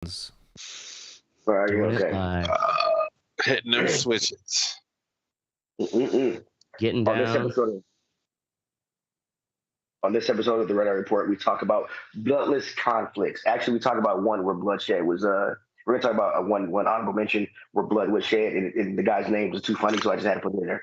Right, Doing it okay. live. Hitting them switches. Getting On this down. episode of the RER Report, we talk about bloodless conflicts. Actually, we talk about one where bloodshed was. We're gonna talk about one honorable mention where blood was shed, and the guy's name was too funny, so I just had to put it in there.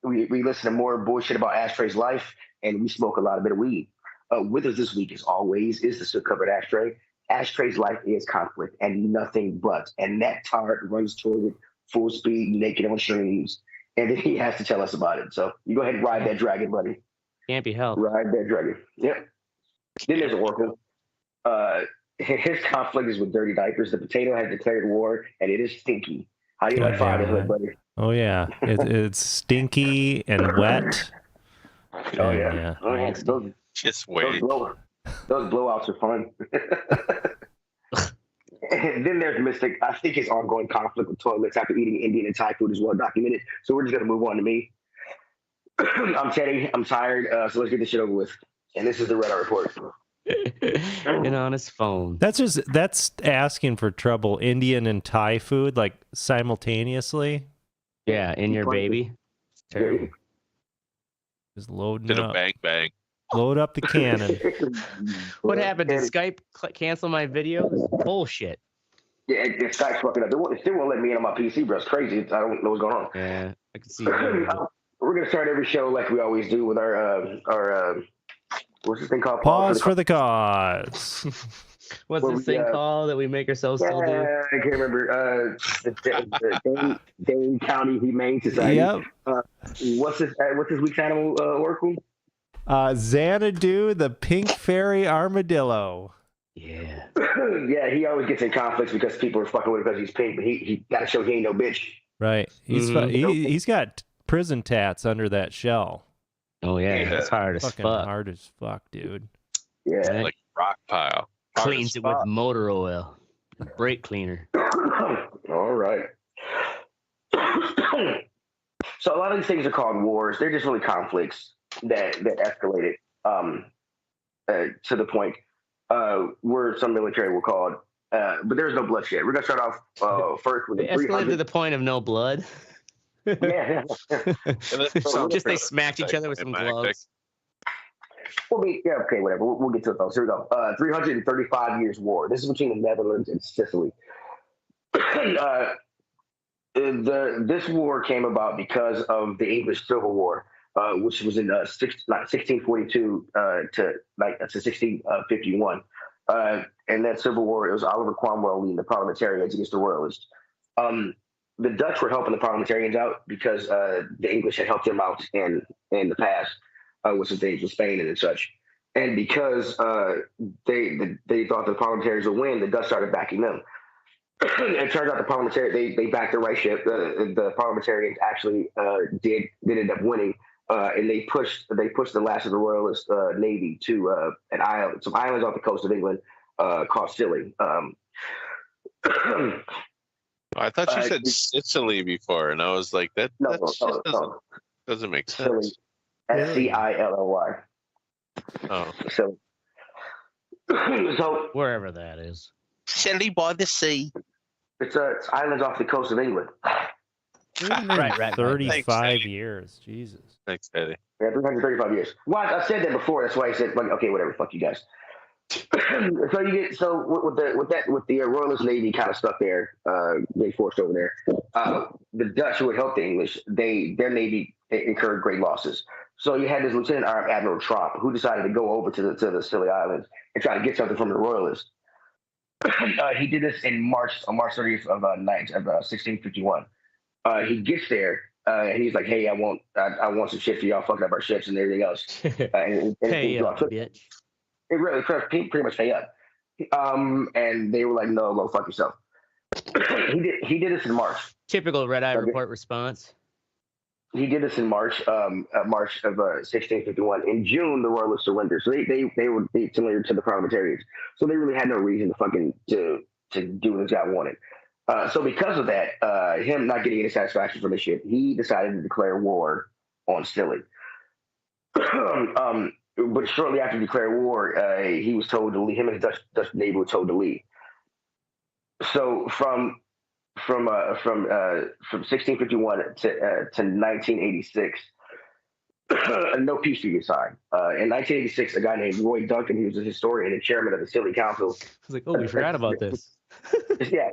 We listen to more bullshit about Ashtray's life, and we smoke a lot of bit of weed. With us this week, as always, is the soot covered Ashtray. Ashtray's life is conflict and nothing but. And that tart runs toward it full speed, naked on streams, and then he has to tell us about it. So you go ahead and ride that dragon, buddy. Can't be helped. Ride that dragon. Yep. Then there's Oracle. His conflict is with dirty diapers. The potato has declared war, and it is stinky. How do you like fire the hood, buddy? Oh yeah, it's stinky and wet. Oh yeah. Oh yeah. Just wait. Those blowouts are fun. And then there's Mystic. I think his ongoing conflict with toilets after eating Indian and Thai food is well documented. So we're just gonna move on to me. I'm Teddy. I'm tired. So let's get this shit over with. And this is the RER Report. And on his phone. That's asking for trouble. Indian and Thai food like simultaneously. Yeah, in your baby. It's terrible. Just loading Did up. a bang bang. Load up the cannon. What happened? Did Skype cancel my video? Bullshit. Yeah, Skype's fucking up. It still won't let me in on my PC, bro. It's crazy. I don't know what's going on. Yeah, I can see. We're gonna start every show like we always do with our what's this thing called? Pause for the cause. What's this thing called that we make ourselves still do? I can't remember. The Dane County Humane Society. Yep. What's this week's animal, Oracle? Xanadu, the pink fairy armadillo. Yeah. Yeah, he always gets in conflicts because people are fucking with him because he's pink, but he got to show he ain't no bitch. Right. He's got prison tats under that shell. Oh yeah, it's hard as fucking fuck. hard as fuck, dude. Yeah, like rock pile. Cleans it with motor oil, brake cleaner. All right. So a lot of these things are called wars. They're just really conflicts that escalated to the point where some military were called. But there's no bloodshed. We're gonna start off first with the escalated to the point of no blood. Yeah. Just they smacked each other with some gloves. Okay, whatever. We'll get to it though. So here we go. 335 years war. This is between the Netherlands and Sicily. This war came about because of the English Civil War, which was in 1642 to 1651. And that Civil War, it was Oliver Cromwell leading the parliamentarians against the royalists. The Dutch were helping the parliamentarians out because the English had helped them out in the past with some things with Spain and such. And because they thought the parliamentarians would win, the Dutch started backing them. It turns out they backed the right ship. The parliamentarians actually did end up winning, and they pushed the last of the royalist navy to an island, some islands off the coast of England called Scilly. I thought you said Sicily before, and I was like, that doesn't make sense. Scilly. Oh, so wherever that is. Scilly by the sea. It's islands off the coast of England. Right. 35 years. Jesus. Thanks, Eddie. Yeah, 335 years. Well, I said that before. That's why I said, like, okay, whatever. Fuck you guys. With the Royalist Navy kind of stuck there, being forced over there. The Dutch, who would help the English, their navy incurred great losses. So you had this Lieutenant Admiral Tromp, who decided to go over to the Scilly Islands and try to get something from the Royalists. He did this in March 30th of 1651. He gets there and he's like, "Hey, I want some shit for y'all fucking up our ships and everything else." Pay up, bitch. It really pretty much pay up. And they were like, "No, go fuck yourself." He did this in March. Typical Red Eye Report response. He did this in March of 1651. In June, the Royalists surrendered. So they were similar to the parliamentarians. So they really had no reason to do what this guy wanted. So because of that, him not getting any satisfaction from the ship, he decided to declare war on Scilly. But shortly after declaring war, he was told to leave. Him and his Dutch neighbor were told to leave. So from 1651 to 1986, no peace treaty was signed. In 1986, a guy named Roy Duncan, he was a historian and chairman of the Scilly Council. I was like, oh, we forgot about this. Yeah,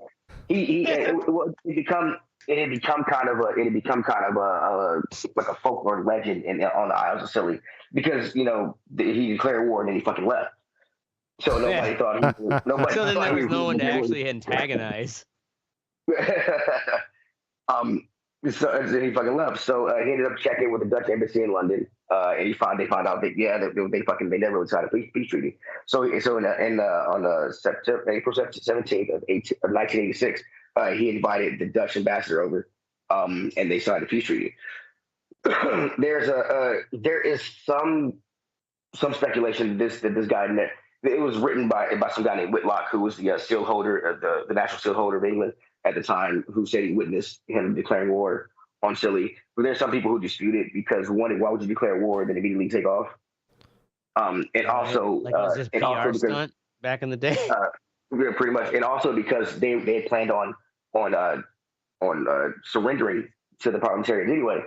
it had become kind of a like a folklore legend on the Isles of Scilly because he declared war and then he fucking left. So nobody thought nobody. So then thought there was he no one to really- actually antagonize. So he fucking left. So he ended up checking with the Dutch embassy in London, and they found out that they never really signed a peace treaty. So on April 17th of 1986, he invited the Dutch ambassador over, and they signed a peace treaty. There is some speculation that this guy it was written by some guy named Whitlock, who was the seal holder, the national seal holder of England at the time, who said he witnessed him declaring war on Scilly. But there's some people who dispute it because why would you declare war and then immediately take off? And also, like was this PR stunt back in the day? Pretty much, and also because they had planned on surrendering to the parliamentarians anyway.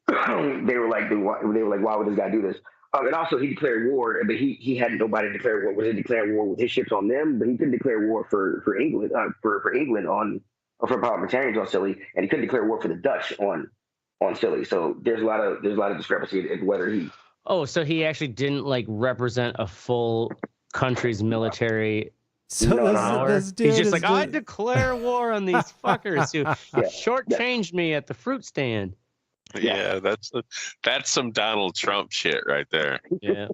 They were like, why would this guy do this? And also, he declared war, but he had nobody to declare war. Was he declaring war with his ships on them? But he couldn't declare war for England, for England for parliamentarians on Scilly, and he couldn't declare war for the Dutch on Scilly. So there's a lot of discrepancy in whether he. Oh, so he actually didn't represent a full country's military. So this dude he's just like, I declare war on these fuckers who shortchanged me at the fruit stand. Yeah, that's some Donald Trump shit right there. Yeah.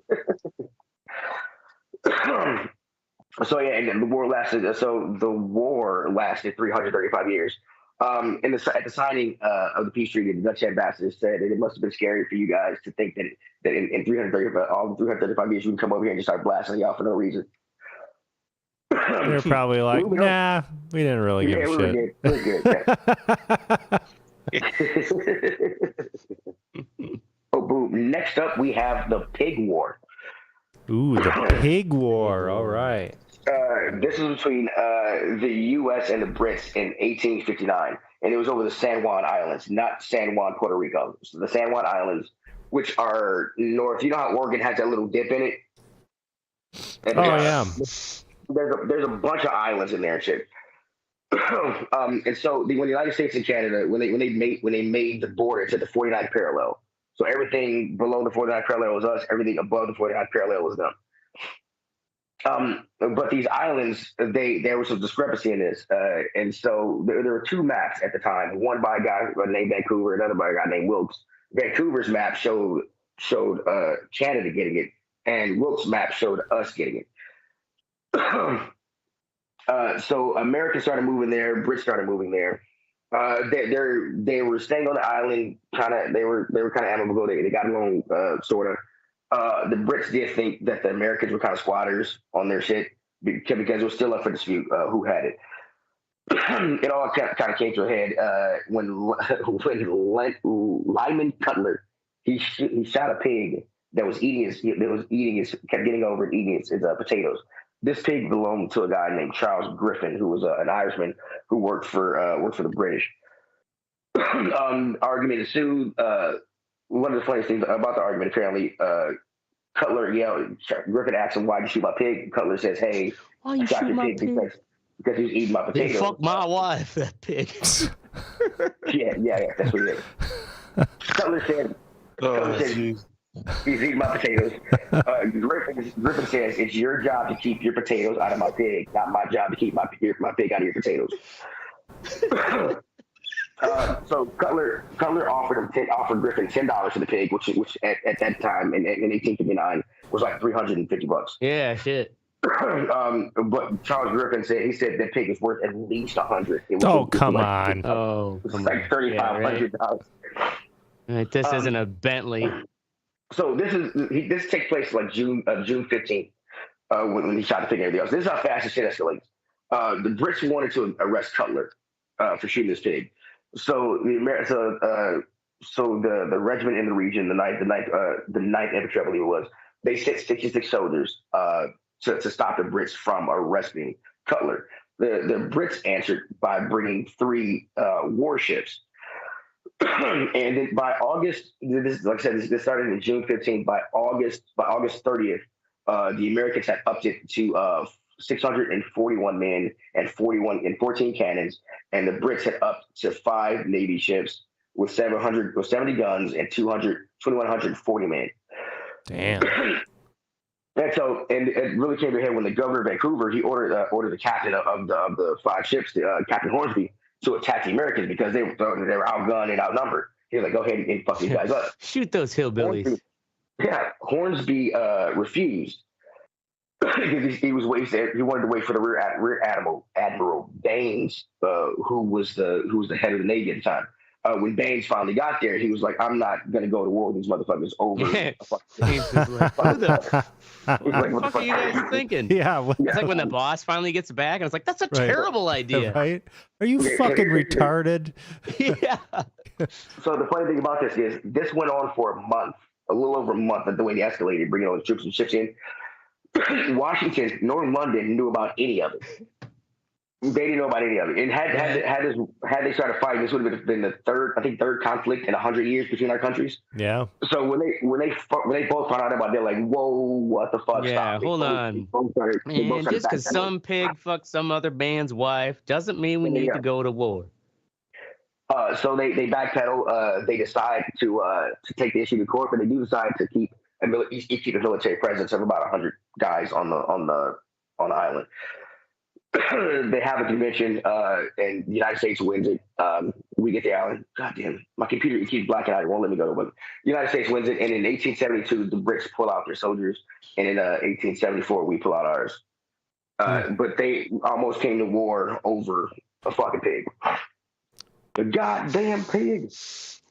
So and the war lasted. So the war lasted 335 years. At the signing of the peace treaty, the Dutch ambassador said that it must have been scary for you guys to think that in 335 years you can come over here and just start blasting y'all for no reason. They're probably like, nah, we didn't really give a shit. We're good. Oh, boom. Next up, we have the Pig War. Ooh, the Pig War. All right. This was between the U.S. and the Brits in 1859, and it was over the San Juan Islands, not San Juan, Puerto Rico. So the San Juan Islands, which are north. You know how Oregon has that little dip in it? And yeah. There's a bunch of islands in there and shit. And so when the United States and Canada, when they made the border to the 49th parallel, so everything below the 49th parallel was us, everything above the 49th parallel was them. But these islands, there was some discrepancy in this, and so there were two maps at the time. One by a guy named Vancouver, another by a guy named Wilkes. Vancouver's map showed Canada getting it, and Wilkes' map showed us getting it. So America started moving there. Brits started moving there. They were staying on the island. They were kind of amicable. They got along, sort of. The Brits did think that the Americans were kind of squatters on their shit because it was still up for dispute who had it. It all kind of came to a head when Lyman Cutler he shot a pig that was kept getting over and eating his potatoes. This pig belonged to a guy named Charles Griffin, who was an Irishman who worked for the British. Argument ensued. One of the funniest things about the argument, apparently, Cutler Griffin asked him, "Why'd you shoot my pig?" Cutler says, "Hey, why you shoot my pig?" Because he was eating my potatoes. Fuck my wife, that pig. yeah, that's what it is. Cutler said, he's eating my potatoes. Griffin says, it's your job to keep your potatoes out of my pig, not my job to keep my pig out of your potatoes. So Cutler offered Griffin $10 for the pig, which at that time in 1859 was like $350. Yeah, shit. But Charles Griffin said that pig is worth at least $100. Come on! It's like $3,500. Right, this isn't a Bentley. So this takes place like June 15th when he shot the pig and everything else. This is how fast the shit escalates. The Brits wanted to arrest Cutler for shooting this pig. So the regiment in the region, the ninth infantry, I believe it was, they sent 66 soldiers to stop the Brits from arresting Cutler. the Brits answered by bringing 3 warships. And then by August, this, like I said, this started in June 15th. By August 30th, the Americans had upped it to 641 men and 14 cannons, and the Brits had upped to 5 Navy ships with 70 guns and 2,140 men. Damn. And so, and it really came to a head when the governor of Vancouver, he ordered the captain of the 5 ships, Captain Hornsby, to attack the Americans because they were outgunned and outnumbered. He was like, go ahead and fuck these guys up. Shoot those hillbillies. Hornsby refused because he wanted to wait for the rear admiral Baines, who was the head of the Navy at the time. When Baines finally got there, he was like, I'm not going to go to war with these motherfuckers over. Baines was like, what the fuck are you guys thinking? Yeah. It's like when the boss finally gets back, and it's like, that's a terrible idea. Right? Are you fucking retarded? Yeah. So the funny thing about this is this went on for a month, a little over a month, the way they escalated, bringing all the troops and ships in. Washington nor London knew about any of it. They didn't know about any of it. And had they started fighting, this would have been the third conflict in 100 years between our countries. Yeah. So when they both found out about it, they're like, "Whoa, what the fuck?" Yeah, hold on. And just because some pig fucked some other man's wife doesn't mean we need to go to war. So they backpedal. They decide to take the issue to court, but they do decide to keep a military presence of about 100 guys on the island. They have a convention, and the United States wins it. We get the island. God damn, my computer keeps blacking out. It won't let me go. But the United States wins it, and in 1872, the Brits pull out their soldiers, and in 1874, we pull out ours. But they almost came to war over a fucking pig. The goddamn pig.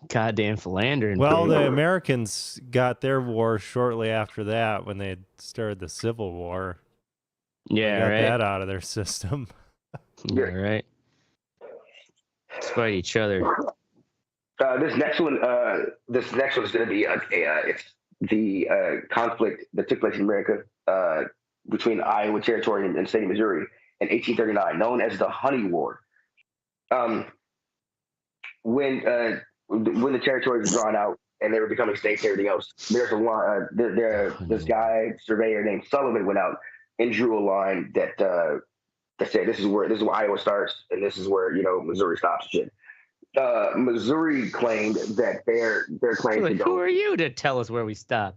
Goddamn philandering. Well, pig. the Americans got their war shortly after that when they started the Civil War. Yeah, got right. that out of their system. Yeah, right. Despite each other. This next one is going to be it's the conflict that took place in America between Iowa Territory and state of Missouri in 1839, known as the Honey War. When the territories were drawn out and they were becoming states and everything else, there's a line. This guy surveyor named Sullivan went out and drew a line that said this is where Iowa starts and this is where Missouri stops. Shit. Missouri claimed that their claim to go. Who are you to tell us where we stop?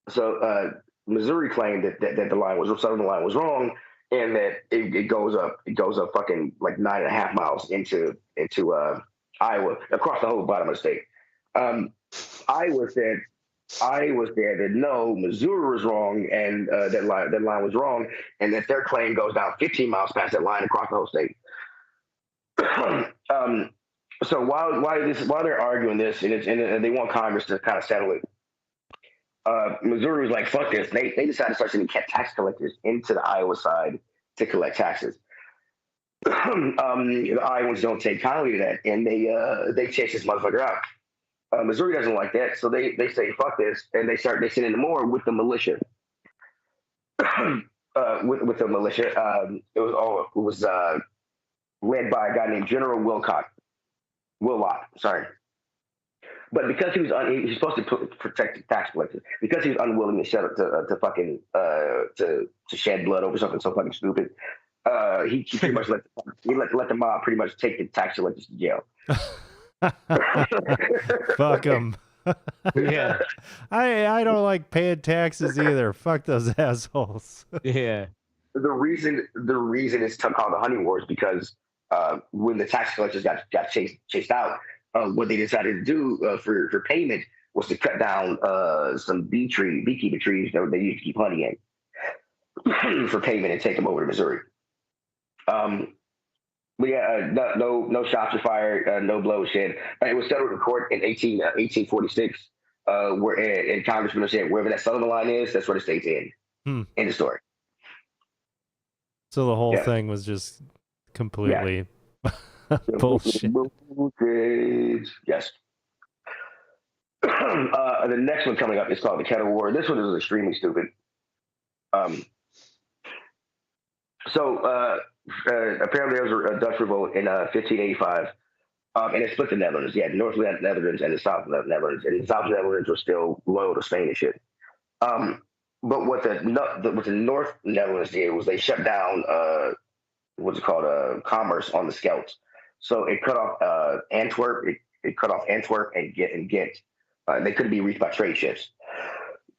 So Missouri claimed that the line was southern line was wrong, and that it goes up fucking like 9.5 miles into Iowa across the whole bottom of the state. Iowa said that no, Missouri was wrong, and that line was wrong, and that their claim goes down 15 miles past that line across the whole state. So while they're arguing this, and they want Congress to kind of settle it, Missouri was like, "Fuck this!" They decided to start sending tax collectors into the Iowa side to collect taxes. The Iowans don't take kindly to that, and they chase this motherfucker out. Missouri doesn't like that, so they say fuck this, and they send in more with the militia. With the militia, it was led by a guy named General Willott. Sorry, but because he was he's supposed to protect the tax collectors, because he was unwilling to shed blood over something so fucking stupid. He pretty much let the mob pretty much take the tax collectors to jail. Fuck them. Yeah. I don't like paying taxes either. Fuck those assholes. Yeah. The reason it's called the Honey War is because when the tax collectors got chased out, what they decided to do for payment was to cut down some beekeeping trees that they used to keep honey in for payment and take them over to Missouri. But yeah, no shots were fired, no bloodshed. It was settled in court in 1846, and Congressman said wherever that southern line is, that's where the state's in. End of story. So the whole thing was just completely bullshit. Yes. The next one coming up is called the Kettle War. This one is extremely stupid. So apparently there was a Dutch revolt in 1585, and it split the Netherlands. Yeah, the North Netherlands and the South Netherlands, and the South Netherlands were still loyal to Spain and shit. But what the North Netherlands did was they shut down what's it called commerce on the Scheldt. So it cut off Antwerp. It cut off Antwerp and Ghent. They couldn't be reached by trade ships,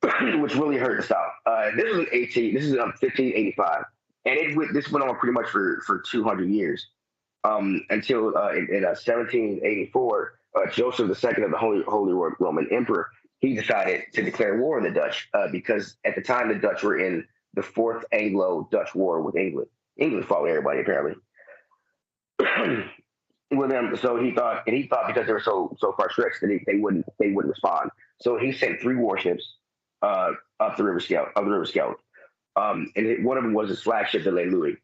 which really hurt the South. This was 1585, and this went on pretty much for 200 years until in 1784, Joseph II of the Holy Roman Emperor, he decided to declare war on the Dutch because at the time the Dutch were in the Fourth Anglo-Dutch War with England. England fought with everybody apparently. With them, so he thought because they were so far stretched that they wouldn't respond. So he sent 3 warships up the River Scheldt, and one of them was his flagship, the Le Louis.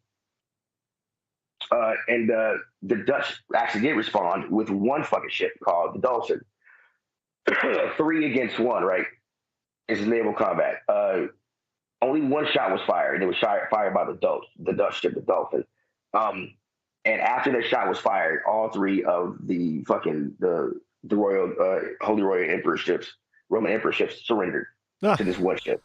And the Dutch actually did respond with one fucking ship called the Dolphin. 3 against 1, right? It's naval combat. Only one shot was fired, and it was fired by the Dutch ship, the Dolphin. And after that shot was fired, all 3 of the royal Holy Royal Emperor ships, Roman Emperor ships, surrendered to this one ship.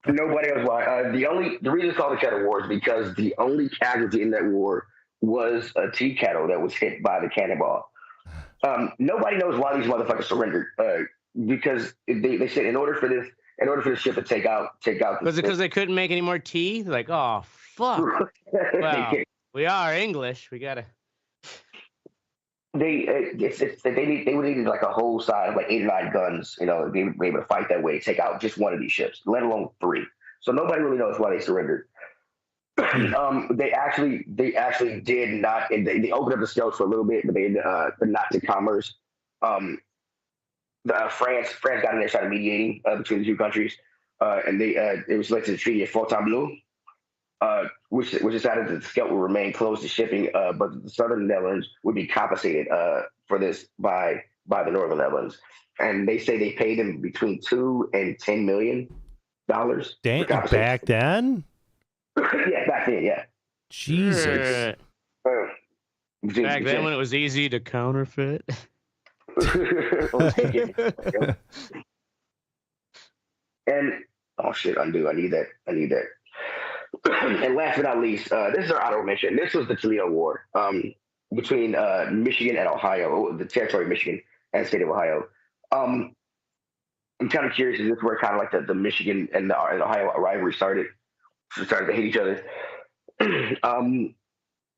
Nobody else won. The reason it's called the Kettle War is because the only casualty in that war was a tea kettle that was hit by the cannonball. Nobody knows why these motherfuckers surrendered. Because they said in order for the ship to take out. Was it because they couldn't make any more tea? Like, oh fuck! Well, we are English. We gotta. They would need like a whole side of like 8 or 9 guns, be able to fight that way, take out just one of these ships, let alone 3. So nobody really knows why they surrendered. They actually did not. They opened up the Scheldt for a little bit, but not to commerce. France got in there, started mediating between the 2 countries, and it was led to the Treaty of Fontainebleau, which decided that the Scheldt would remain closed to shipping, but the southern Netherlands would be compensated for this by the northern Netherlands. And they say they paid them between $2 and $10 million. Damn, back then? Yeah, back then, yeah. Jesus. Back then when it was easy to counterfeit. And oh shit, undo. I need that. And last but not least, this is our honorable mention. This was the Toledo War between Michigan and Ohio, the territory of Michigan and the state of Ohio. I'm kind of curious, is this where kind of like the Michigan and the Ohio rivalry started to hit each other?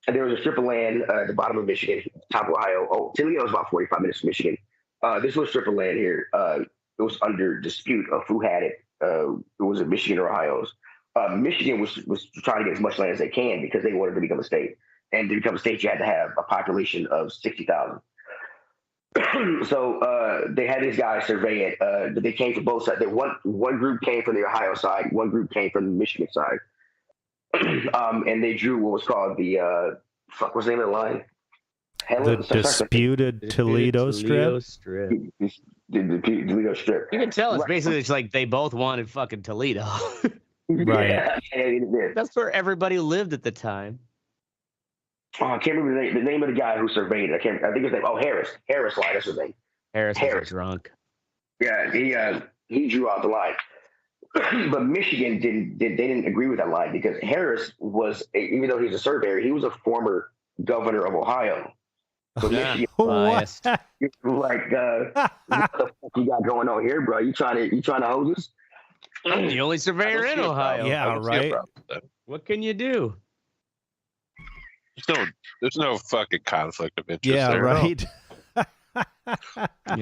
And there was a strip of land at the bottom of Michigan, top of Ohio. Oh, Toledo was about 45 minutes from Michigan. This was a strip of land here. It was under dispute of who had it. It was in Michigan or Ohio's. Michigan was trying to get as much land as they can because they wanted to become a state. And to become a state, you had to have a population of 60,000. So they had these guys survey it. They came from both sides. One group came from the Ohio side, one group came from the Michigan side. And they drew what was called the what's the name of the line? The disputed Toledo Strip. The Toledo Strip. You can tell it's basically it's like they both wanted fucking Toledo. Right. Yeah, that's where everybody lived at the time. Oh, I can't remember the name of the guy who surveyed it. I think his name. Oh, Harris. Harris line. That's his name. Harris was drunk. Yeah, he drew out the line. But Michigan didn't agree with that line because Harris was, even though he's a surveyor, he was a former governor of Ohio. So Michigan, what? Like, what the fuck you got going on here, bro? You trying to hose us? The only surveyor in Ohio. Yeah, right. What can you do? There's no fucking conflict of interest. Yeah, there. right.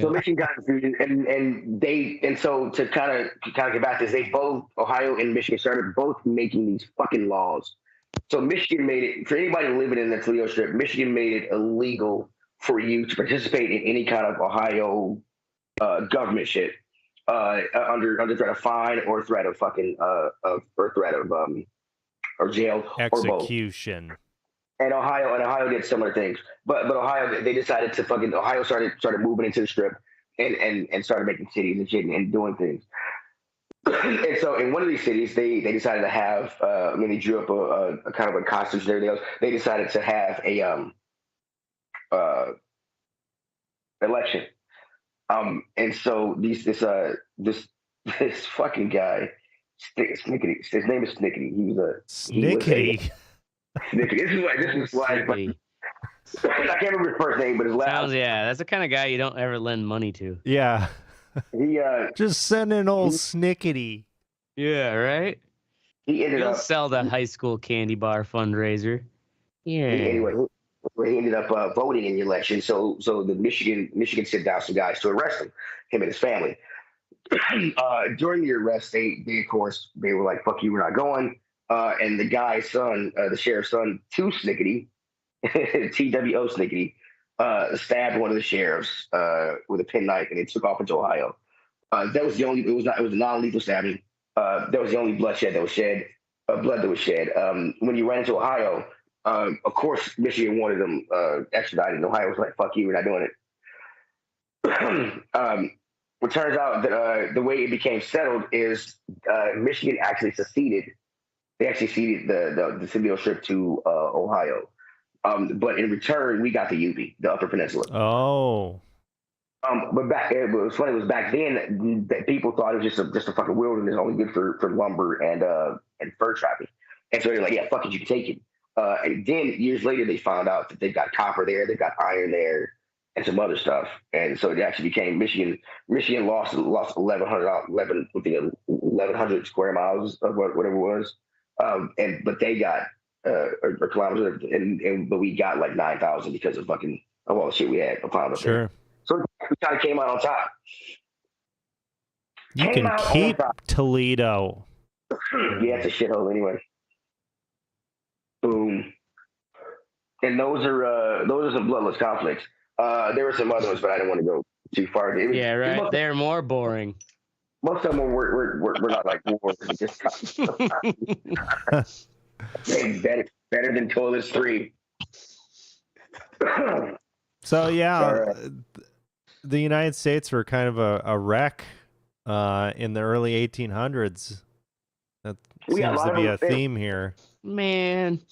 So Michigan got confusion, and so to kind of get back to this, they both, Ohio and Michigan, started both making these fucking laws. So Michigan made it, for anybody living in the Toledo Strip, Michigan made it illegal for you to participate in any kind of Ohio government shit under threat of fine or threat of fucking or threat of or jail execution. Or both. And Ohio did similar things, but Ohio, they decided to fucking, Ohio started moving into the Strip and started making cities and shit and doing things. And so in one of these cities, they decided to have. They drew up a kind of a constitution there. They decided to have a uh, election. And so this fucking guy, Snickety. His name is Snickety. Snickety. Snickety. This is why. I can't remember his first name, but his last. That's the kind of guy you don't ever lend money to. Yeah. He just send an old Snickety. Yeah, right. He'll sell the high school candy bar fundraiser. Yeah. Anyway, he ended up voting in the election. So the Michigan sent down some guys to arrest him and his family. During the arrest, they of course they were like, "Fuck you, we're not going." And the guy's son, the sheriff's son, to Snickety, TWO Snickety, stabbed one of the sheriffs with a penknife, and they took off into Ohio. That was the only. It was a non-lethal stabbing. That was the only blood that was shed. When you ran into Ohio, of course, Michigan wanted them extradited, and Ohio was like, "Fuck you, we're not doing it." It turns out that the way it became settled is Michigan actually seceded. They actually ceded the civil strip to Ohio. But in return, we got the UP, the Upper Peninsula. Oh. But it was funny. It was back then that people thought it was just a fucking wilderness, only good for lumber and fur trapping. And so they're like, yeah, fuck it, you can take it. And then years later, they found out that they've got copper there, they've got iron there, and some other stuff. And so it actually became Michigan. Michigan lost 1,100 square miles of whatever it was. But they got or kilometers, but we got like 9,000 because of all the shit we had found up there. So we kind of came out on top. You can keep Toledo. Yeah, it's a shithole anyway. Boom. And those are some bloodless conflicts. There were some other ones, but I didn't want to go too far. Yeah, right. They're more boring. Most of them were not like wars. Just better than Toilets 3. So yeah, the United States were kind of a wreck in the early 1800s. That seems to be a theme here. Man,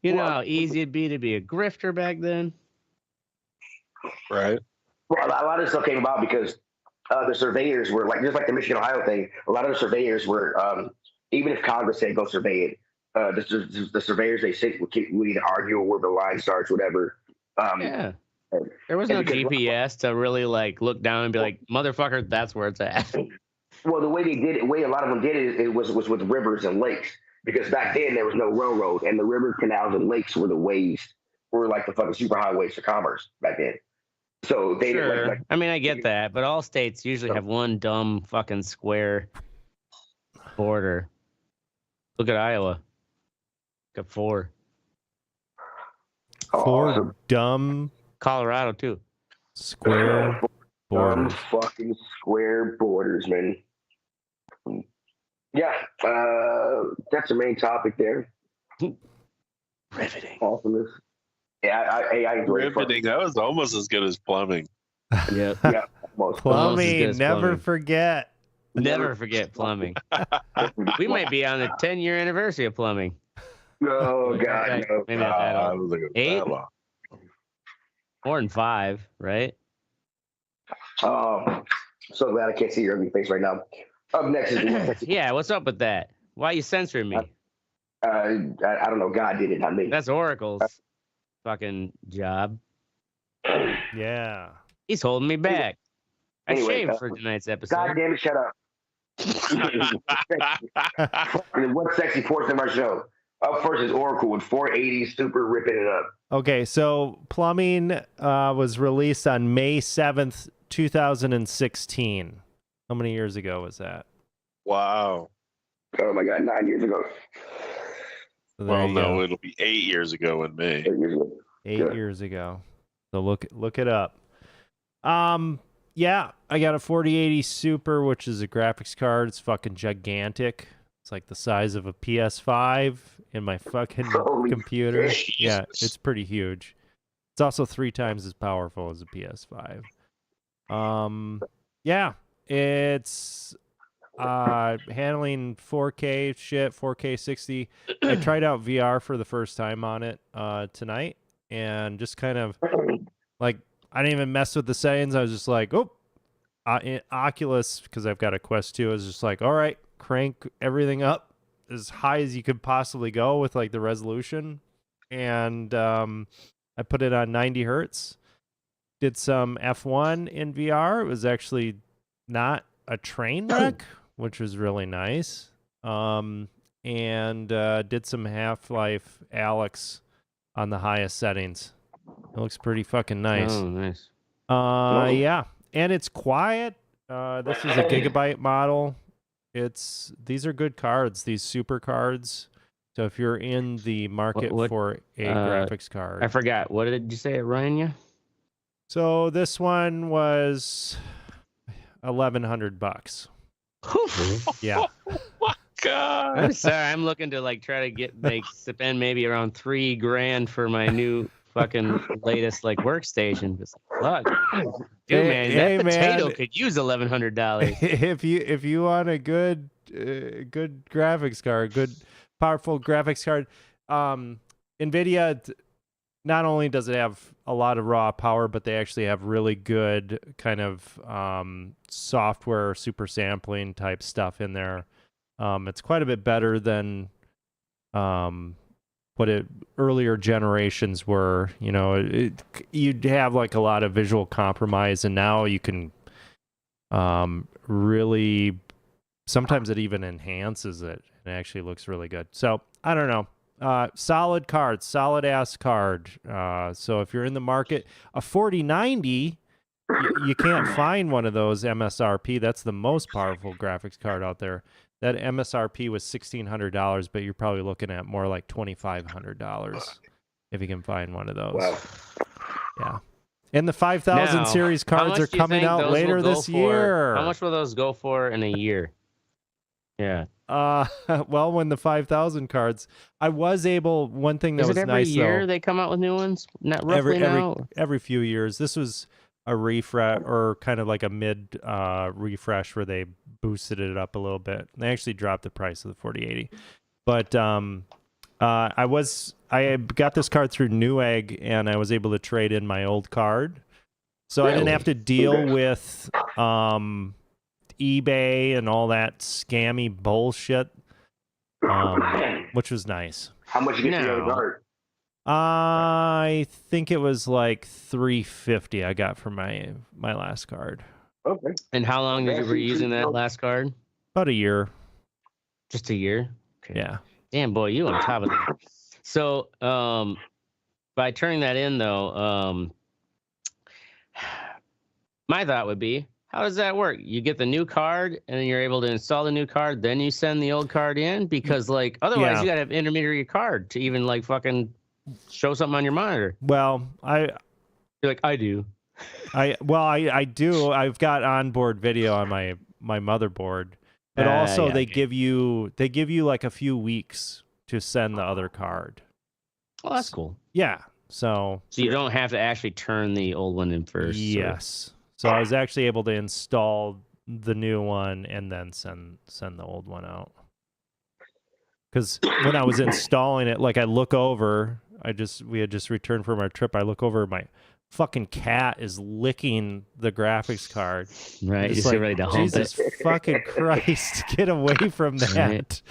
you know how easy it'd be to be a grifter back then? Right. Well, a lot of this stuff came about because the surveyors were just like the Michigan-Ohio thing. A lot of the surveyors were, even if Congress said go survey it, the surveyors would either argue where the line starts, whatever. Yeah. There was no GPS to really look down and be like, motherfucker, that's where it's at. Well, the way a lot of them did it was with rivers and lakes, because back then there was no railroad, and the river canals and lakes were like the fucking superhighways for commerce back then. So they sure. I mean, I get that, but all states usually have one dumb fucking square border. Look at Iowa. Got 4. 4 dumb. Colorado too. Square borders. Fucking square borders, man. Yeah, that's the main topic there. Riveting. Awesomeness. Yeah, I enjoy riveting. That was almost as good as plumbing. Yeah. Yeah. Plumbing. Never forget. Never forget plumbing. We might be on the 10-year anniversary of plumbing. Oh God, no. Maybe not that long. 8? More than 5, right? Oh, so glad I can't see your ugly face right now. Up next is yeah. What's up with that? Why are you censoring me? I don't know. God did it, not me. That's Oracle's fucking job. Yeah. He's holding me back. I shaved for tonight's episode. God damn it, shut up. What sexy portion of our show? Up first is Oracle with 480 super ripping it up. Okay, so Plumbing was released on May 7th, 2016. How many years ago was that? Wow. Oh my God, 9 years ago. So well, no, it'll be 8 years ago in May. 8 years ago. 8 years ago. So look it up. Yeah, I got a 4080 Super, which is a graphics card. It's fucking gigantic. It's like the size of a PS5 in my fucking computer. Jesus. Yeah, it's pretty huge. It's also 3 times as powerful as a PS5. Yeah, handling 4K shit, 4K 60. I tried out VR for the first time on it tonight, and just kind of like I didn't even mess with the settings. I was just like, oh, Oculus, because I've got a Quest 2. I was just like, all right, crank everything up as high as you could possibly go with like the resolution, and I put it on 90 hertz. Did some F1 in VR. It was actually not a train wreck, which was really nice. And did some Half-Life Alyx on the highest settings. It looks pretty fucking nice. Oh, nice. Yeah, and it's quiet. This is a gigabyte model. These are good cards. These super cards. So if you're in the market for a graphics card, I forgot. What did you say it ran you? So this one was $1,100. Yeah. Oh my God. I'm sorry. I'm looking to like try to spend maybe around $3,000 for my new fucking latest like workstation. Just fuck, dude, that potato could use $1,100. If you want a good graphics card, good powerful graphics card, NVIDIA. Not only does it have a lot of raw power, but they actually have really good kind of software super sampling type stuff in there. It's quite a bit better than what earlier generations were. You know, you'd have like a lot of visual compromise, and now you can really, sometimes it even enhances it. It actually looks really good. So I don't know. Solid card, solid ass card. So if you're in the market, a 4090, you can't find one of those MSRP. That's the most powerful graphics card out there. That MSRP was $1,600, but you're probably looking at more like $2,500 if you can find one of those. Wow. Yeah. And the 5000 series cards are coming out later this year. How much will those go for in a year? Yeah. Well, when the 5,000 cards, I was able. One thing that was nice though. Every year they come out with new ones. Not roughly now. Every few years. This was a refresh or kind of like a mid refresh where they boosted it up a little bit. They actually dropped the price of the 4080. But I got this card through Newegg, and I was able to trade in my old card, so I didn't have to deal with eBay and all that scammy bullshit, which was nice. How much you get for your card? I think it was like $350 I got for my last card. Okay. And how long were you using that last card? About a year. Just a year? Okay. Yeah. Damn, boy, you on top of it. So, by turning that in though, my thought would be, how does that work? You get the new card, and then you're able to install the new card, then you send the old card in? Because, like, otherwise you got to have intermediary card to even, like, fucking show something on your monitor. Well, You're like, I do. I do. I've got onboard video on my motherboard. But also they give you like a few weeks to send the other card. Oh, that's cool. Yeah. So you don't have to actually turn the old one in first. Yes. So I was actually able to install the new one and then send the old one out. Because when I was installing it, like I look over, we had just returned from our trip. I look over, my fucking cat is licking the graphics card. Right, you're like, ready to hump Jesus fucking Christ, get away from that. Right.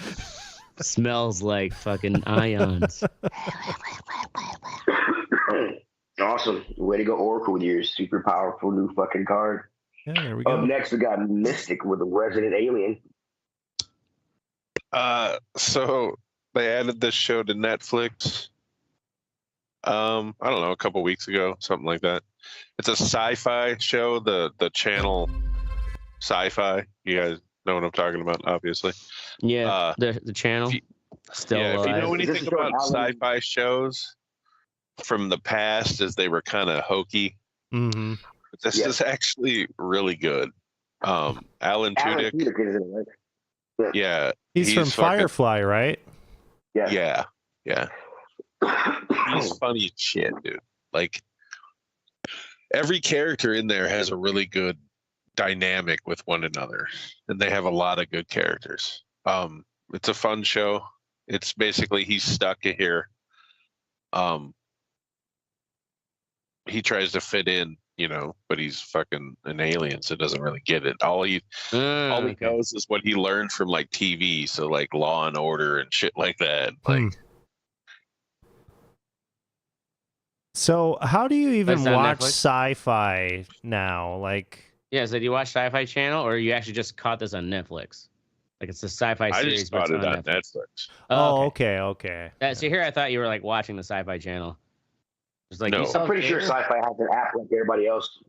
Smells like fucking ions. Awesome. Way to go, Oracle, with your super powerful new fucking card. Yeah, there we go. Up next, we got Mystic with a Resident Alien. So they added this show to Netflix. I don't know, a couple weeks ago, something like that. It's a sci-fi show. The channel Sci-Fi. You guys know what I'm talking about, obviously. Yeah, the channel. If you know anything about sci-fi shows from the past, as they were kind of hokey, this is actually really good. Alan Tudyk is in it, right? Yeah, he's from Firefly, right? Yeah. He's funny as shit, dude. Like, every character in there has a really good dynamic with one another, and they have a lot of good characters. It's a fun show. It's basically he's stuck here. He tries to fit in, but he's fucking an alien, so doesn't really get it. All he knows is what he learned from like TV, so like Law and Order and shit like that. Like, so how do you even watch sci-fi now? Like, yeah, so do you watch Sci-Fi Channel, or you actually just caught this on Netflix? Like it's a sci-fi series. I just caught it on Netflix. Oh, okay. So here I thought you were like watching the Sci-Fi Channel. Like, no. I'm pretty sure Sci-Fi has an app like everybody else.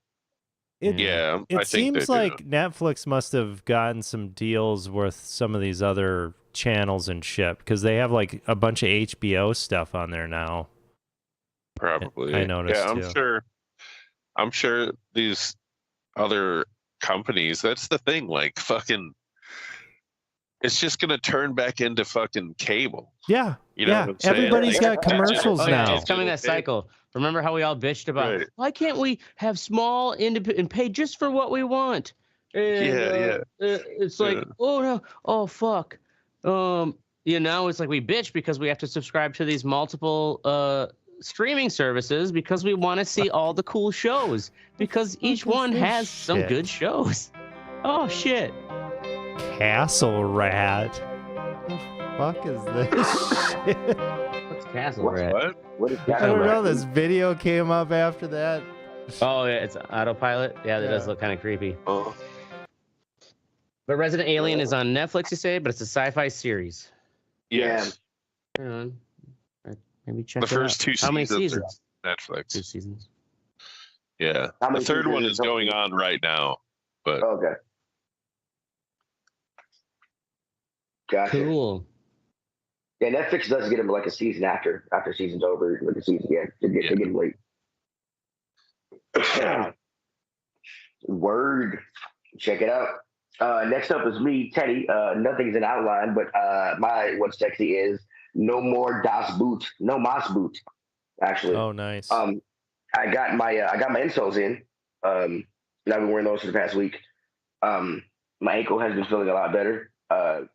It seems like Netflix must have gotten some deals with some of these other channels and shit, because they have like a bunch of HBO stuff on there now. Probably. I noticed. Yeah, I'm sure these other companies, that's the thing, like fucking it's just gonna turn back into fucking cable. Yeah. You know what I'm saying? Everybody's got commercials now. It's coming that cycle. Remember how we all bitched about why can't we have small independent and pay just for what we want? And, it's like, oh no, oh fuck. Now it's like we bitch because we have to subscribe to these multiple streaming services because we want to see all the cool shows because each one has some good shows. Oh shit. Castle Rat. What the fuck is this shit? What's Castle Rat? What is I Castle don't Rat? know. This video came up after that. Oh, yeah, it's autopilot. Yeah, that does look kind of creepy. Oh. But Resident Alien is on Netflix, you say, but it's a sci-fi series. Yes. Hang on. Maybe check The first two How many seasons seasons? are Netflix. 2 seasons. Yeah. How The many third seasons one is is going on right now. But Okay. Gotcha. Cool. Yeah, Netflix does get them like a season after season's over. Like a season, they get them late. Word. Check it out. Next up is me, Teddy. Nothing's an outline, but my what's sexy is no more Das Boot, no Mas Boot. Actually. Oh, nice. I got my insoles in. And I've been wearing those for the past week. My ankle has been feeling a lot better. A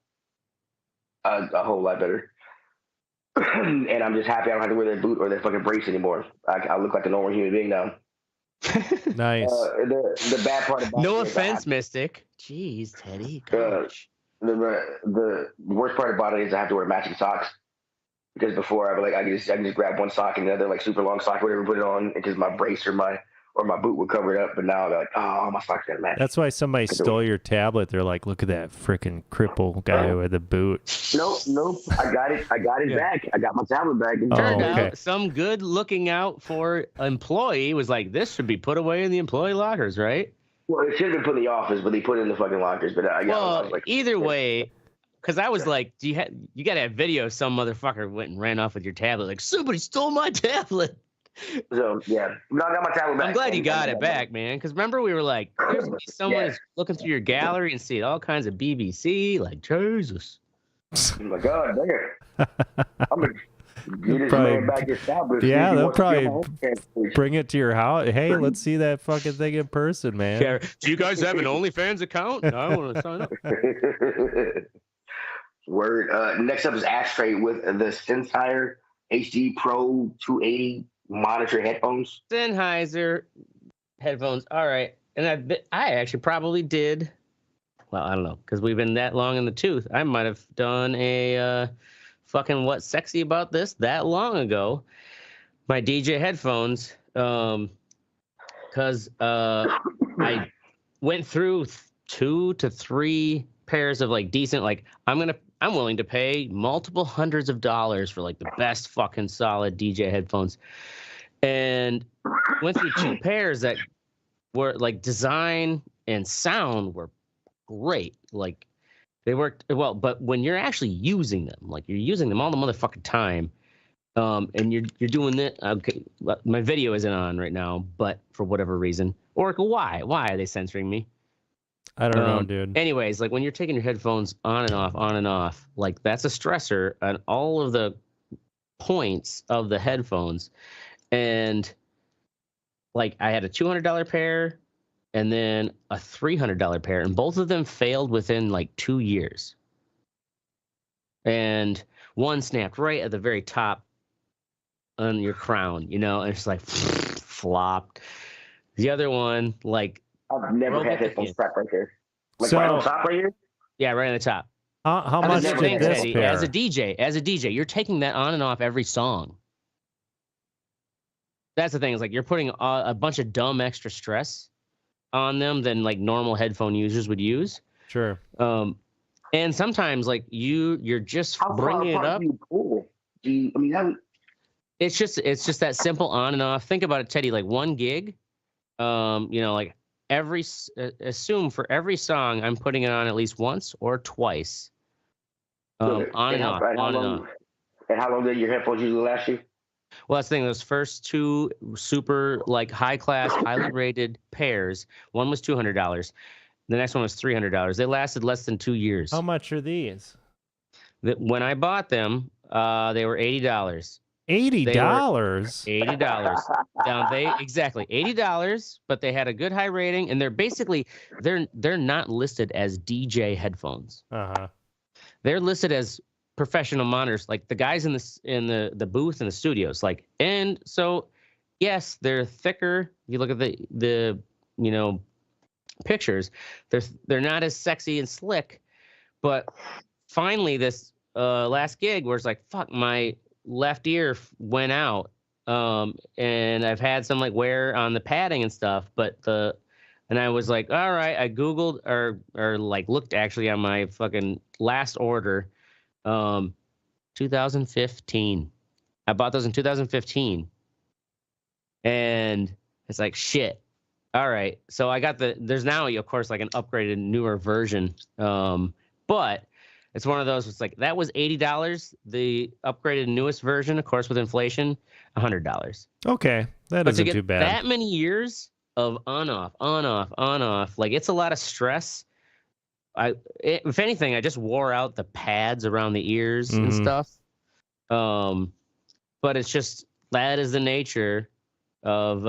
whole lot better. And I'm just happy I don't have to wear that boot or that fucking brace anymore. I look like a normal human being now. Nice. The bad part about no offense, Mystic. Jeez, Teddy. The worst part about it is I have to wear matching socks. Because before I can just grab one sock and the other like super long sock, whatever, put it on because my brace or my boot would cover it up. But now they're like, oh, my socks gotta match. That's why somebody stole your tablet. They're like, look at that freaking cripple guy with a boot. Nope. I got it back. I got my tablet back. Turned out some good looking out for employee was like, this should be put away in the employee lockers, right? Well, it should have been put in the office, but they put it in the fucking lockers. But I was like, either way. Because I was like, you got to have video. Some motherfucker went and ran off with your tablet. Like, somebody stole my tablet. So, yeah. No, I got my tablet back. I'm glad you got it back, man. Because remember, we were like, there's going to be someone who's looking through your gallery and seeing all kinds of BBC. Like, Jesus. Oh, my God, damn. I'm going to get this man back his tablet. Yeah, they'll probably bring it to your house. Hey, let's see that fucking thing in person, man. Yeah. Do you guys have an OnlyFans account? No, I want to sign up. Word. Next up is Ashtray with the Sennheiser HD Pro 280 monitor headphones. Sennheiser headphones. All right. And I actually probably did. Well, I don't know, because we've been that long in the tooth. I might have done a fucking what's sexy about this that long ago. My DJ headphones. Because I went through 2 to 3 pairs of like decent, like I'm willing to pay multiple hundreds of dollars for like the best fucking solid DJ headphones, and went through 2 pairs that were like design and sound were great, like they worked well, but when you're actually using them, like you're using them all the motherfucking time, and you're doing it. Okay, my video isn't on right now, but for whatever reason, Oracle, why are they censoring me? I don't know, dude. Anyways, like when you're taking your headphones on and off, like that's a stressor on all of the points of the headphones. And like I had a $200 pair and then a $300 pair, and both of them failed within like 2 years. And one snapped right at the very top on your crown, you know, and it's like flopped. The other one, like, I've never had headphones strap right there. Like So- right on top right here? yeah, right on the top. How I much was did this Teddy, pair? as a DJ, you're taking that on and off every song. That's the thing, is like you're putting a bunch of dumb extra stress on them than like normal headphone users would use. Sure. And sometimes like you're just How far bringing it apart up. do you pull? Do you, I mean, that would, It's just that simple on and off. Think about it, Teddy. Like 1 gig, you know, like assume for every song I'm putting it on at least once or twice. On and off, on and off. And how long did your headphones usually last you? Well, that's the thing. Those first 2 super like high class, highly rated pairs. One was $200. The next one was $300. They lasted less than 2 years. How much are these? When I bought them, they were $80. $80. $80. Now exactly $80, but they had a good high rating, and they're basically they're not listed as DJ headphones. Uh-huh. They're listed as professional monitors, like the guys in the booth in the studios. Like, and so yes, they're thicker. If you look at the you know pictures, they're not as sexy and slick, but finally this last gig where it's like, fuck, my left ear went out, and I've had some like wear on the padding and stuff, and I was like, all right, I googled or like looked actually on my fucking last order, 2015. I bought those in 2015, and it's like, shit. All right, so I got there's now, of course, like an upgraded, newer version, but it's one of those. It's like that was $80. The upgraded, newest version, of course, with inflation, $100. Okay, that But to isn't get too bad. that many years of on off, like it's a lot of stress. If anything, I just wore out the pads around the ears and stuff. But it's just that is the nature of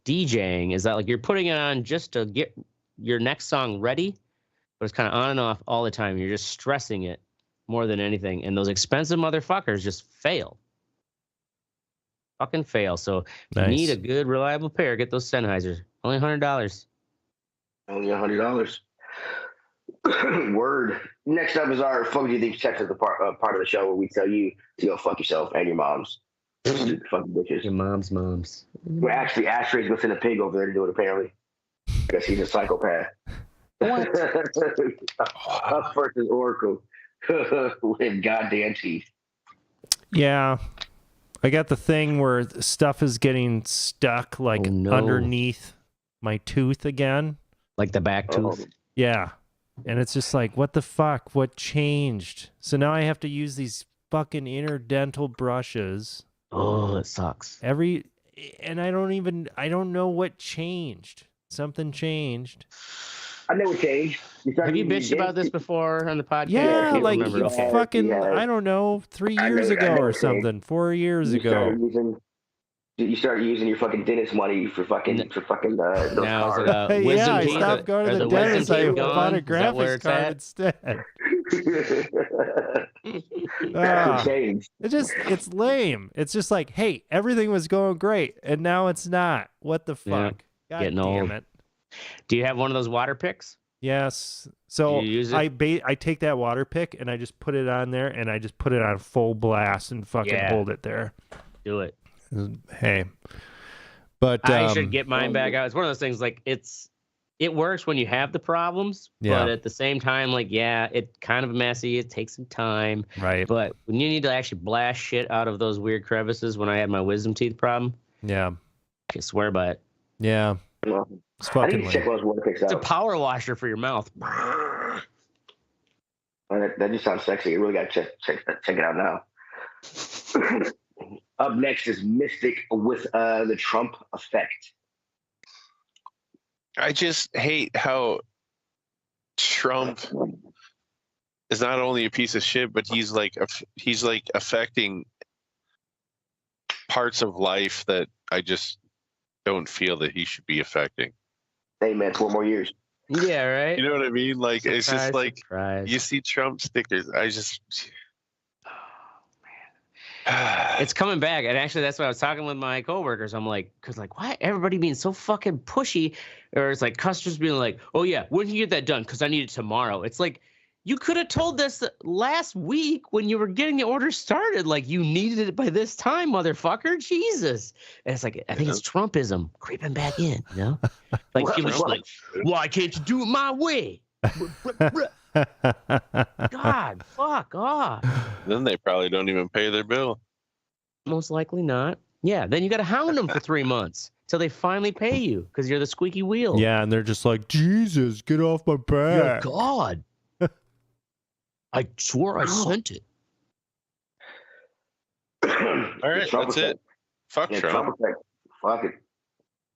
DJing. Is that like you're putting it on just to get your next song ready, but it's kind of on and off all the time. You're just stressing it more than anything, and those expensive motherfuckers just fail. Fucking fail. So if you need a good, reliable pair, get those Sennheisers. Only $100. Only $100. Word. Next up is our fuck you think section, the part of the show where we tell you to go fuck yourself and your moms. Fucking bitches. Your mom's. Well, actually, Ashtray's gonna send a pig over there to do it. Apparently, because he's a psychopath. What? Up first is Oracle with goddamn teeth. Yeah. I got the thing where stuff is getting stuck like underneath my tooth again. Like the back tooth? Yeah. And it's just like, what the fuck? What changed? So now I have to use these fucking interdental brushes. Oh, it sucks. And I don't know what changed. Something changed. I know what changed. Have you bitched about this before on the podcast? Yeah, like fucking, yeah. I don't know, 3 years ago or something, 4 years ago. You start using your fucking dentist money for fucking those cards. Yeah, I stopped going to the dentist. I bought a graphics card instead. It's lame. It's just like, hey, everything was going great, and now it's not. What the fuck? Yeah, God damn old. it. Do you have one of those water picks? Yes. So I take that water pick and I just put it on there and I just put it on full blast and fucking hold it there. Do it. Hey. But I should get mine back out. It's one of those things like it works when you have the problems, but at the same time, like, it's kind of messy. It takes some time. Right. But when you need to actually blast shit out of those weird crevices, when I had my wisdom teeth problem, I can swear by it. Yeah. It's fucking check those water picks out. It's a power washer for your mouth. That just sounds sexy. You really got to check it out now. Up next is Mystic with the Trump effect. I just hate how Trump is not only a piece of shit, but he's like affecting parts of life that I just don't feel that he should be affecting. Amen. 4 more years. Yeah, right. You know what I mean? Like Surprise, it's just like surprise. you see Trump stickers. I just. It's coming back, and actually, that's what I was talking with my coworkers. I'm like, because like, why everybody being so fucking pushy, or it's like customers being like, oh yeah, when can you get that done? Because I need it tomorrow. It's like you could have told us last week when you were getting the order started, like you needed it by this time, motherfucker. Jesus. And it's like I think it's Trumpism creeping back in, you know? Like he was just like, why can't you do it my way? God, fuck off. Then they probably don't even pay their bill. Most likely not. Yeah, then you got to hound them for 3 months till they finally pay you because you're the squeaky wheel. Yeah, and they're just like, Jesus, get off my back. Dear God. I swore I sent it. All right, that's it. Fuck Trump. Fuck it.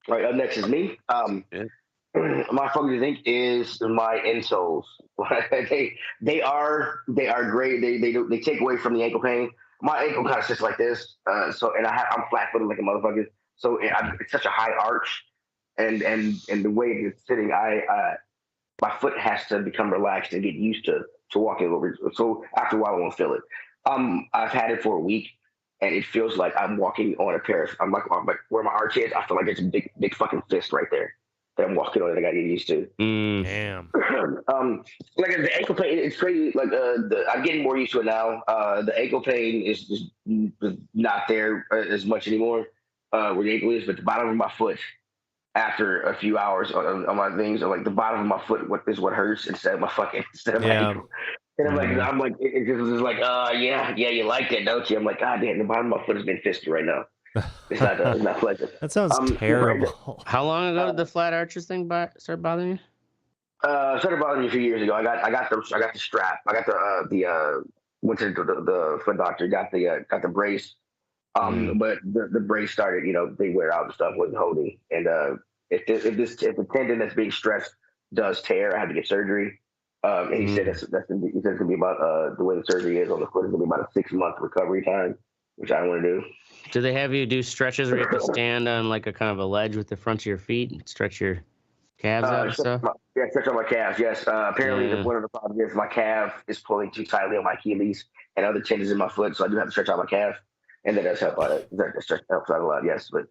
All right, up next is me. My fucking think is my insoles. they are great. They take away from the ankle pain. My ankle kind of sits like this, I'm flat footed like a motherfucker. So it's such a high arch, and the way it's sitting, my foot has to become relaxed and get used to walking over. So after a while, I won't feel it. I've had it for a week, and it feels like I'm walking on a pair of. I'm like where my arch is. I feel like it's a big fucking fist right there that I'm walking on that I got to get used to. Damn. Like the ankle pain, it's crazy. Like I'm getting more used to it now. The ankle pain is just not there as much anymore. Where the ankle is, but the bottom of my foot, after a few hours on my things, or like the bottom of my foot, what hurts instead of my ankle. And I'm like, it just was like, yeah, you like that, don't you? I'm like, God damn, the bottom of my foot has been fisted right now. It's not pleasant. That sounds terrible. How long ago did the flat arches thing start bothering you? Started bothering me a few years ago. I got the strap. I got the went to the foot doctor. Got the brace. But the brace started, they wear out and stuff, wasn't holding. And if the tendon that's being stressed does tear, I have to get surgery. And he said it's gonna be about the way the surgery is on the foot is gonna be about a 6-month recovery time, which I don't want to do. Do they have you do stretches where you have to stand on like a kind of a ledge with the front of your feet and stretch your calves out and stuff? Stretch on my calves, yes. Apparently, one of the problems is my calf is pulling too tightly on my Achilles and other tendons in my foot, so I do have to stretch out my calf, and that does help out. That helps out a lot, yes. But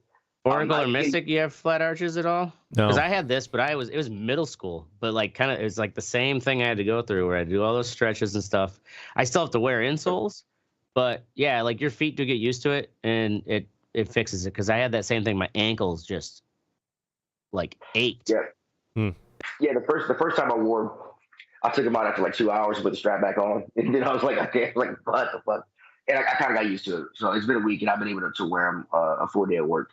Oracle or Mystic, you have flat arches at all? No. Because I had this, but it was middle school, but like kind of it was like the same thing I had to go through where I do all those stretches and stuff. I still have to wear insoles, but yeah, like your feet do get used to it, and it fixes it. Because I had that same thing. My ankles just like ached. Yeah. Yeah. The first time I took them out after like 2 hours to put the strap back on, and then I was like, okay, what the fuck? And I kind of got used to it. So it's been a week, and I've been able to wear them a full day at work.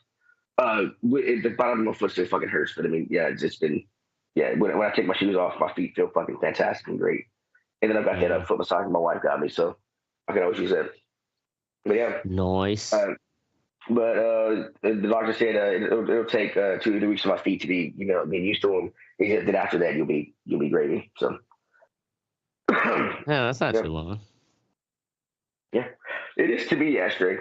The bottom of my foot still fucking hurts, but I mean, yeah, it's just been, yeah. When I take my shoes off, my feet feel fucking fantastic and great. And then I've got that foot massage my wife got me, so I can always use that. But yeah, nice. But the doctor said it'll take 2 to 3 weeks for my feet to be, getting used to them. He said that after that you'll be gravy. So yeah, that's not too long. Yeah, it is to be, Astray.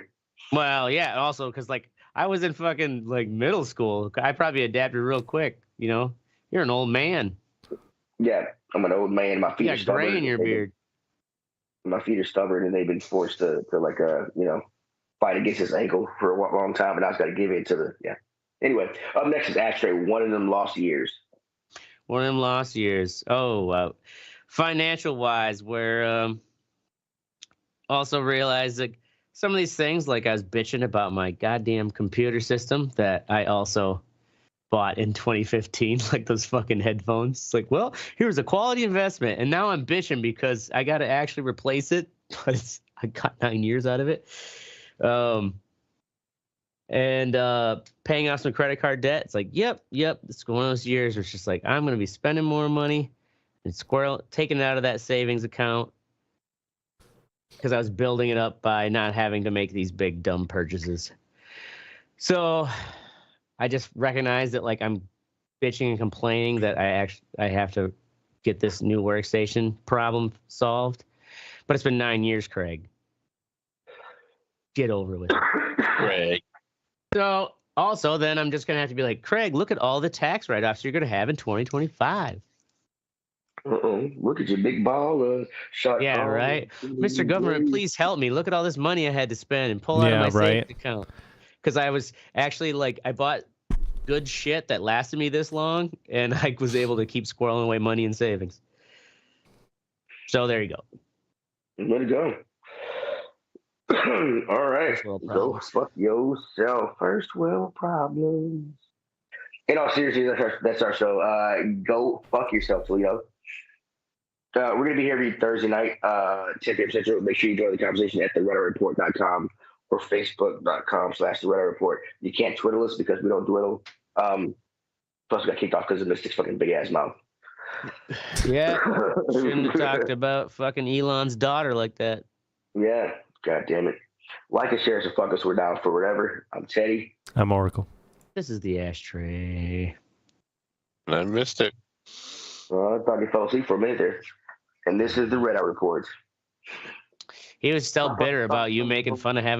Well, yeah, also because like I was in fucking like middle school. I probably adapted real quick. You're an old man. Yeah, I'm an old man. My feet are stubborn. Gray in your beard. My feet are stubborn, and they've been forced to like fight against his ankle for a long time, and I just got to give in to the Anyway, up next is Astray. One of them lost years. One of them lost years. Oh, financial wise, where also realized that some of these things, like I was bitching about my goddamn computer system that I also bought in 2015, like those fucking headphones. It's like, well, here's a quality investment, and now I'm bitching because I got to actually replace it, but I got 9 years out of it. And paying off some credit card debt. It's like, yep. It's one of those years where it's just like, I'm going to be spending more money and taking it out of that savings account because I was building it up by not having to make these big dumb purchases. So I just recognized that like I'm bitching and complaining that I have to get this new workstation problem solved. But it's been 9 years, Craig. Get over with it. Craig. So Also, then I'm just gonna have to be like, Craig, look at all the tax write-offs you're gonna have in 2025. Look at your big ball. Shot. Yeah, right. Mr. Government, please help me. Look at all this money I had to spend and pull out of my savings account. Because I was actually like, I bought good shit that lasted me this long, and I was able to keep squirreling away money in savings. So there you go. Let it go. All right. Go fuck yourself. First world problems. In all seriousness, that's our show. Go fuck yourself, Toledo. We're going to be here every Thursday night, 10 p.m. Central. Make sure you join the conversation at theRedReport.com or Facebook.com/theRedReport. You can't twiddle us because we don't dwiddle. Plus, we got kicked off because of Mystic's fucking big ass mouth. Yeah. Shouldn't have talked about fucking Elon's daughter like that. Yeah. God damn it. Like and share, so fuck us. We're down for whatever. I'm Teddy. I'm Oracle. This is the ashtray. And I missed it. I thought you fell asleep for a minute there. And this is the Red Out Report. He was still bitter about you making fun of having